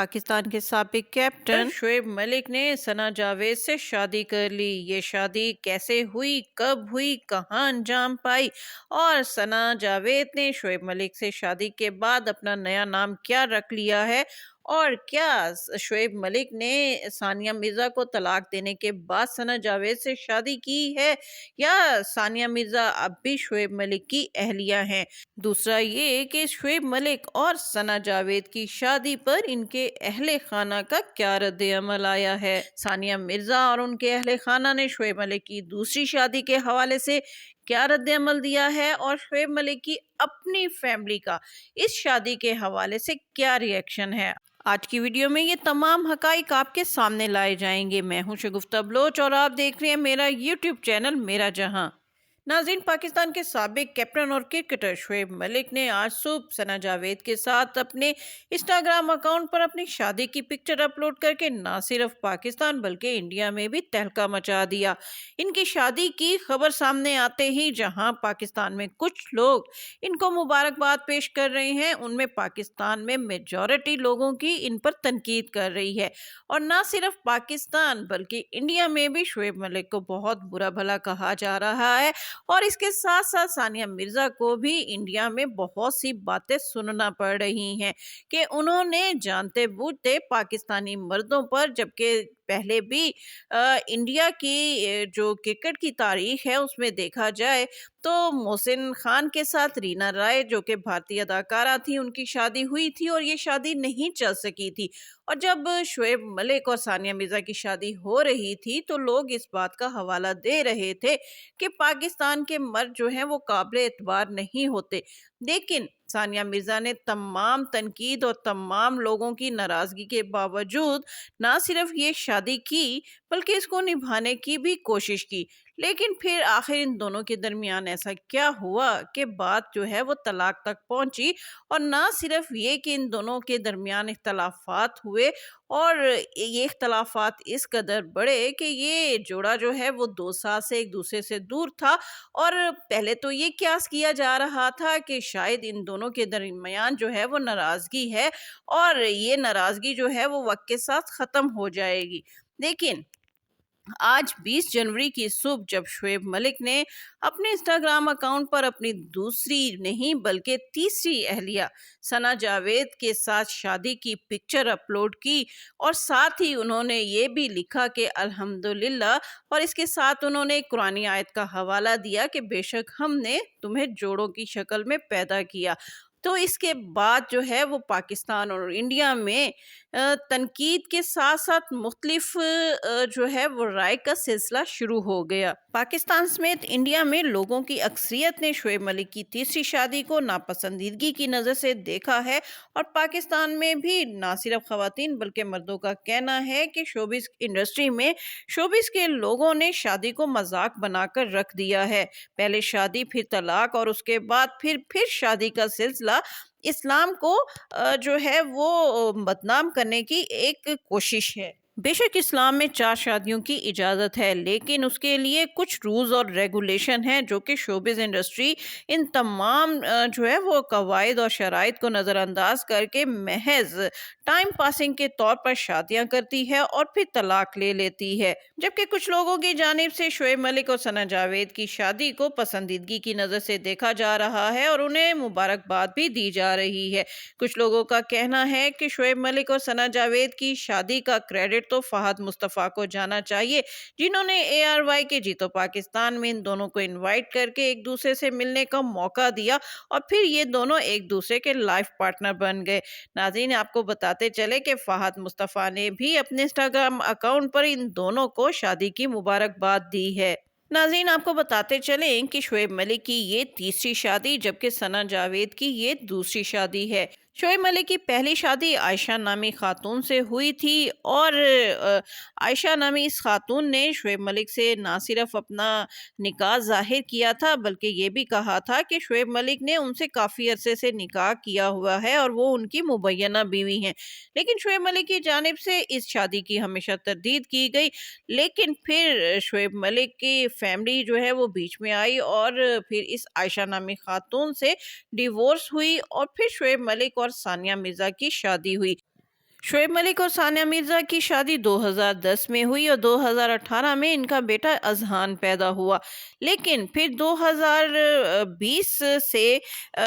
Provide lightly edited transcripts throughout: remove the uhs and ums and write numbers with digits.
پاکستان کے سابق کیپٹن شعیب ملک نے ثنا جاوید سے شادی کر لی۔ یہ شادی کیسے ہوئی، کب ہوئی، کہاں انجام پائی اور ثنا جاوید نے شعیب ملک سے شادی کے بعد اپنا نیا نام کیا رکھ لیا ہے، اور کیا شعیب ملک نے ثانیہ مرزا کو طلاق دینے کے بعد ثنا جاوید سے شادی کی ہے، یا ثانیہ مرزا اب بھی شعیب ملک کی اہلیہ ہیں۔ دوسرا یہ کہ شعیب ملک اور ثنا جاوید کی شادی پر ان کے اہل خانہ کا کیا رد عمل آیا ہے۔ ثانیہ مرزا اور ان کے اہل خانہ نے شعیب ملک کی دوسری شادی کے حوالے سے کیا رد عمل دیا ہے، اور شعیب ملک کی اپنی فیملی کا اس شادی کے حوالے سے کیا ری ایکشن ہے۔ آج کی ویڈیو میں یہ تمام حقائق آپ کے سامنے لائے جائیں گے۔ میں ہوں شگفتہ بلوچ اور آپ دیکھ رہے ہیں میرا یوٹیوب چینل میرا جہاں۔ ناظرین، پاکستان کے سابق کیپٹن اور کرکٹر شعیب ملک نے آج صبح ثنا جاوید کے ساتھ اپنے انسٹاگرام اکاؤنٹ پر اپنی شادی کی پکچر اپلوڈ کر کے نہ صرف پاکستان بلکہ انڈیا میں بھی تہلکہ مچا دیا۔ ان کی شادی کی خبر سامنے آتے ہی جہاں پاکستان میں کچھ لوگ ان کو مبارکباد پیش کر رہے ہیں، ان میں پاکستان میں میجورٹی لوگوں کی ان پر تنقید کر رہی ہے، اور نہ صرف پاکستان بلکہ انڈیا میں بھی شعیب ملک کو بہت برا بھلا کہا جا رہا ہے، اور اس کے ساتھ ساتھ ثانیہ مرزا کو بھی انڈیا میں بہت سی باتیں سننا پڑ رہی ہیں کہ انہوں نے جانتے بوجھتے پاکستانی مردوں پر، جبکہ پہلے بھی انڈیا کی جو کرکٹ کی تاریخ ہے اس میں دیکھا جائے تو محسن خان کے ساتھ رینا رائے جو کہ بھارتی اداکارہ تھی، ان کی شادی ہوئی تھی اور یہ شادی نہیں چل سکی تھی، اور جب شعیب ملک اور ثانیہ مرزا کی شادی ہو رہی تھی تو لوگ اس بات کا حوالہ دے رہے تھے کہ پاکستان کے مرد جو ہیں وہ قابل اعتبار نہیں ہوتے، لیکن ثانیہ مرزا نے تمام تنقید اور تمام لوگوں کی ناراضگی کے باوجود نہ صرف یہ شادی کی بلکہ اس کو نبھانے کی بھی کوشش کی۔ لیکن پھر آخر ان دونوں کے درمیان ایسا کیا ہوا کہ بات جو ہے وہ طلاق تک پہنچی، اور نہ صرف یہ کہ ان دونوں کے درمیان اختلافات ہوئے، اور یہ اختلافات اس قدر بڑھے کہ یہ جوڑا جو ہے وہ 2 سال سے ایک دوسرے سے دور تھا، اور پہلے تو یہ قیاس کیا جا رہا تھا کہ شاید ان دونوں کے درمیان جو ہے وہ ناراضگی ہے، اور یہ ناراضگی جو ہے وہ وقت کے ساتھ ختم ہو جائے گی، لیکن آج 20 جنوری کی صبح جب شعیب ملک نے اپنے انسٹاگرام اکاؤنٹ پر اپنی دوسری نہیں بلکہ تیسری اہلیہ ثنا جاوید کے ساتھ شادی کی پکچر اپلوڈ کی، اور ساتھ ہی انہوں نے یہ بھی لکھا کہ الحمدللہ، اور اس کے ساتھ انہوں نے ایک قرآنی آیت کا حوالہ دیا کہ بے شک ہم نے تمہیں جوڑوں کی شکل میں پیدا کیا، تو اس کے بعد جو ہے وہ پاکستان اور انڈیا میں تنقید کے ساتھ ساتھ مختلف جو ہے وہ رائے کا سلسلہ شروع ہو گیا۔ پاکستان سمیت انڈیا میں لوگوں کی اکثریت نے شعیب ملک کی تیسری شادی کو ناپسندیدگی کی نظر سے دیکھا ہے، اور پاکستان میں بھی نہ صرف خواتین بلکہ مردوں کا کہنا ہے کہ شوبز انڈسٹری میں شوبز کے لوگوں نے شادی کو مذاق بنا کر رکھ دیا ہے۔ پہلے شادی، پھر طلاق، اور اس کے بعد پھر شادی کا سلسلہ اسلام کو جو ہے وہ بدنام کرنے کی ایک کوشش ہے۔ بے شک اسلام میں 4 شادیوں کی اجازت ہے، لیکن اس کے لیے کچھ رولز اور ریگولیشن ہیں جو کہ شوبز انڈسٹری ان تمام جو ہے وہ قواعد اور شرائط کو نظر انداز کر کے محض ٹائم پاسنگ کے طور پر شادیاں کرتی ہے اور پھر طلاق لے لیتی ہے، جبکہ کچھ لوگوں کی جانب سے شعیب ملک اور ثنا جاوید کی شادی کو پسندیدگی کی نظر سے دیکھا جا رہا ہے اور انہیں مبارکباد بھی دی جا رہی ہے۔ کچھ لوگوں کا کہنا ہے کہ شعیب ملک اور ثنا جاوید کی شادی کا کریڈٹ تو فہد مصطفیٰ کو جانا چاہیے، جنہوں نے ARY کے جیتو پاکستان میں ان دونوں کو انوائٹ کر کے ایک دوسرے سے ملنے کا موقع دیا، اور پھر یہ دونوں ایک دوسرے کے لائف پارٹنر بن گئے۔ ناظرین، آپ کو بتاتے چلے کہ فہد مصطفیٰ نے بھی اپنے انسٹاگرام اکاؤنٹ پر ان دونوں کو شادی کی مبارکباد دی ہے۔ ناظرین، آپ کو بتاتے چلیں کہ شعیب ملک کی یہ تیسری شادی جبکہ ثنا جاوید کی یہ دوسری شادی ہے۔ شعیب ملک کی پہلی شادی عائشہ نامی خاتون سے ہوئی تھی، اور عائشہ نامی اس خاتون نے شعیب ملک سے نہ صرف اپنا نکاح ظاہر کیا تھا بلکہ یہ بھی کہا تھا کہ شعیب ملک نے ان سے کافی عرصے سے نکاح کیا ہوا ہے اور وہ ان کی مبینہ بیوی ہیں، لیکن شعیب ملک کی جانب سے اس شادی کی ہمیشہ تردید کی گئی، لیکن پھر شعیب ملک کی فیملی جو ہے وہ بیچ میں آئی اور پھر اس عائشہ نامی خاتون سے ڈیورس ہوئی، اور پھر شعیب ملک اور ثانیہ مرزا کی شادی ہوئی۔ शोएब मलिक और सानिया मिर्ज़ा की शादी 2010 में हुई और 2018 में इनका बेटा अज़हान पैदा हुआ। लेकिन फिर 2020 से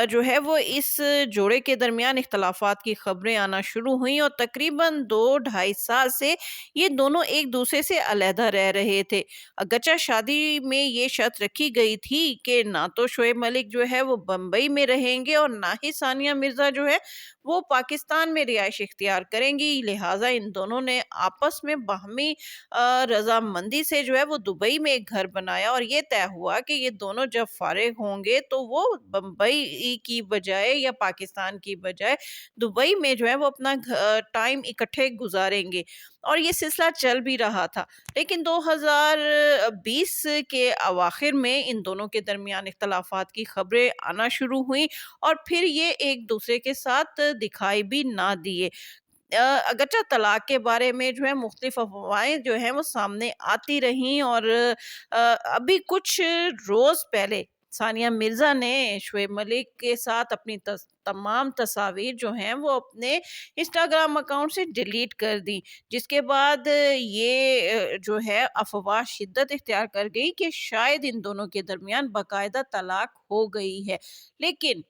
जो है वो इस जोड़े के दरमियान इख्तलाफात की खबरें आना शुरू हुई और तकरीबन 2 ढाई साल से ये दोनों एक दूसरे से अलहदा रह रहे थे। अगरचे शादी में ये शर्त रखी गई थी कि ना तो शोएब मलिक जो है वो बम्बई में रहेंगे और ना ही सानिया मिर्ज़ा जो है वो पाकिस्तान में रिहाइश इख्तियार करेंगी, लिहाजा इन दोनों ने आपस में बाहमी रजामंदी से जो है वो दुबई में एक घर बनाया और ये तय हुआ कि ये दोनों जब फारिग होंगे तो वो बम्बई की बजाय या पाकिस्तान की बजाय दुबई में जो है वो अपना टाइम इकट्ठे गुजारेंगे और ये सिलसिला चल भी रहा था। लेकिन 2020 के अवाखिर में इन दोनों के दरमियान इख्तलाफात की खबरें आना शुरू हुई और फिर ये एक दूसरे के साथ दिखाई भी ना दिए। अगरचे तलाक के बारे में जो है मुख्तलिफ अफ़वाहें जो हैं वो सामने आती रहीं और अभी कुछ रोज़ पहले सानिया मिर्ज़ा ने शोएब मलिक के साथ अपनी तमाम तस्वीर जो हैं वो अपने इंस्टाग्राम अकाउंट से डिलीट कर दी, जिसके बाद ये जो है अफवाह शिद्दत इख्तियार कर गई कि शायद इन दोनों के दरमियान बाकायदा तलाक हो गई है। लेकिन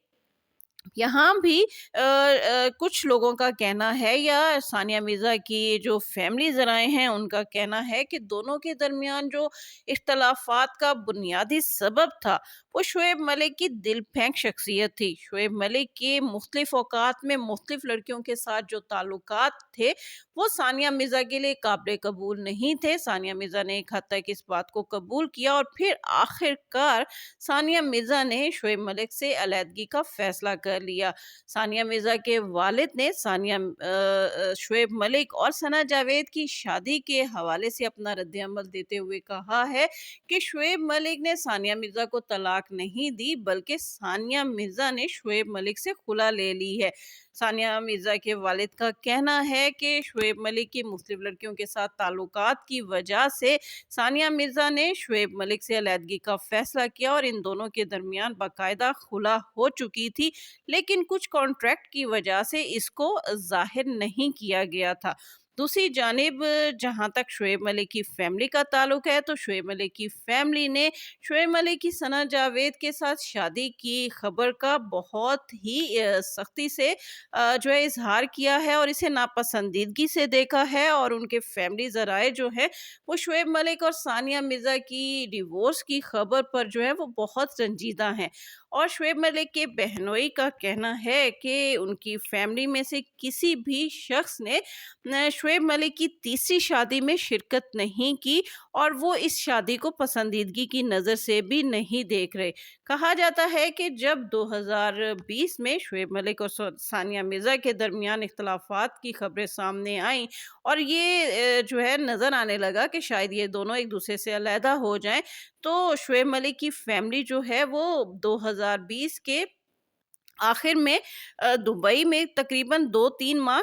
यहाँ भी कुछ लोगों का कहना है या सानिया मिर्ज़ा की जो फैमिली ज़राए हैं उनका कहना है कि दोनों के दरमियान जो इख्तलाफात का बुनियादी सबब था वो शोएब मलिक की दिल फेंक शख्सियत थी। शोएब मलिक के मुख्तलिफ औकात में मुख्तलिफ लड़कियों के साथ जो ताल्लुकात थे वो सानिया मिर्ज़ा के लिए काबिल कबूल नहीं थे। सानिया मिर्ज़ा ने एक हद तक इस बात को कबूल किया और फिर आखिरकार सानिया मिर्ज़ा ने शोएब मलिक से अलहदगी का फैसला कर लिया। सानिया मिर्ज़ा के वालिद ने शोएब मलिक और सना जावेद की शादी के हवाले से अपना रद्द-ए-अमल देते हुए कहा है कि शोएब मलिक ने सानिया मिर्ज़ा को तलाक नहीं दी, बल्कि सानिया मिर्ज़ा ने शोएब मलिक से खुला ले ली है। सानिया मिर्ज़ा के वालिद का कहना है कि शोएब मलिक की मुख्तलिफ लड़कियों के साथ ताल्लुकात की वजह से सानिया मिर्ज़ा ने शोएब मलिक से अलहदगी का फैसला किया और इन दोनों के दरमियान बाकायदा खुला हो चुकी थी, लेकिन कुछ कॉन्ट्रैक्ट की वजह से इसको ज़ाहिर नहीं किया गया था। दूसरी जानिब जहाँ तक शोएब मलिक की फैमिली का ताल्लुक है तो शोएब मलिक की फैमिली ने शोएब मलिक की सना जावेद के साथ शादी की खबर का बहुत ही सख्ती से जो है इजहार किया है और इसे नापसंदीदगी से देखा है और उनके फैमिली ज़राए जो है वो शोएब मलिक और सानिया मिर्ज़ा की डिवोर्स की खबर पर जो है वो बहुत संजीदा हैं और शोएब मलिक के बहनोई का कहना है कि उनकी फैमिली में से किसी भी शख्स ने शोएब मलिक की तीसरी शादी में शिरकत नहीं की और वो इस शादी को पसंदीदगी की नज़र से भी नहीं देख रहे। कहा जाता है कि जब 2020 में शोएब मलिक और सानिया मिर्ज़ा के दरमियान इख्तलाफात की खबरें सामने आईं और ये जो है नज़र आने लगा कि शायद ये दोनों एक दूसरे से अलहदा हो जाएं, तो शोएब मलिक की फैमिली जो है वो 2020 के आखिर में दुबई में तकरीबन 2-3 माह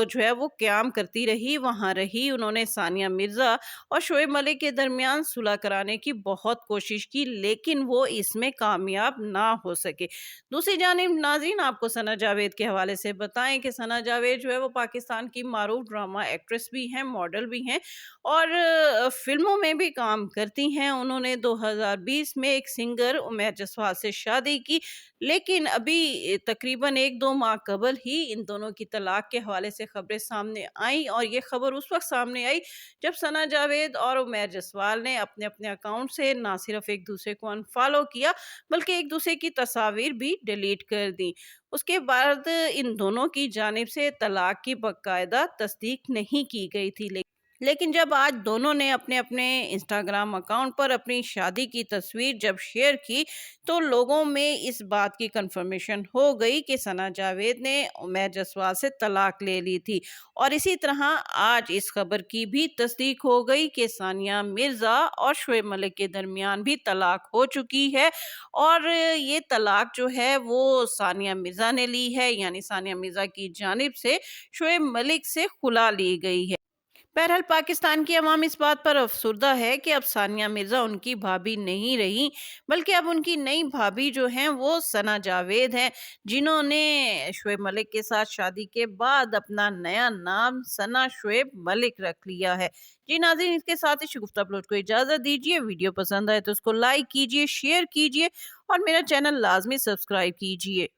जो है वो क़याम करती रही, वहाँ रही। उन्होंने सानिया मिर्ज़ा और शोएब मलिक के दरमियान सुलह कराने की बहुत कोशिश की, लेकिन वो इसमें कामयाब ना हो सके। दूसरी जानिब नाज़रीन आपको सना जावेद के हवाले से बताएँ कि सना जावेद जो है वो पाकिस्तान की मारूफ ड्रामा एक्ट्रेस भी हैं, मॉडल भी हैं और फ़िल्मों में भी काम करती हैं। उन्होंने 2020 में एक सिंगर उमैर जसवाल से शादी की, लेकिन अभी तकरीबन 1-2 माह कबल ही इन दोनों की तलाक के हवाले से खबरें सामने आईं और ये खबर उस वक़्त सामने आई जब सना जावेद और उमैर जसवाल ने अपने-अपने अकाउंट से ना सिर्फ़ एक-दूसरे को अनफ़ॉलो किया, बल्कि एक-दूसरे की तस्वीर भी डिलीट कर दी। उसके बाद इन दोनों की जानिब से तलाक की बाकायदा तस्दीक नहीं की गई थी। लेकिन जब आज दोनों ने अपने-अपने इंस्टाग्राम अकाउंट पर अपनी शादी की तस्वीर जब शेयर की, तो लोगों में इस बात की कन्फर्मेशन हो गई कि सना जावेद ने उमैर जसवाल से तलाक ले ली थी और इसी तरह आज इस खबर की भी तस्दीक हो गई कि सानिया मिर्ज़ा और शोएब मलिक के दरमियान भी तलाक हो चुकी है और ये तलाक जो है वो सानिया मिर्ज़ा ने ली है, यानी सानिया मिर्ज़ा की जानिब से शोएब मलिक से खुला ली गई है। बहरहाल पाकिस्तान की अवाम इस बात पर अफसुर्दा है कि अब सानिया मिर्जा उनकी भाभी नहीं रही, बल्कि अब उनकी नई भाभी जो हैं वो सना जावेद हैं, जिन्होंने शोएब मलिक के साथ शादी के बाद अपना नया नाम सना शोएब मलिक रख लिया है। जी नाज़रीन, इसके साथ ही शगुफ्ता अपलोड को इजाज़त दीजिए। वीडियो पसंद आए तो उसको लाइक कीजिए, शेयर कीजिए और मेरा चैनल लाजमी सब्सक्राइब कीजिए।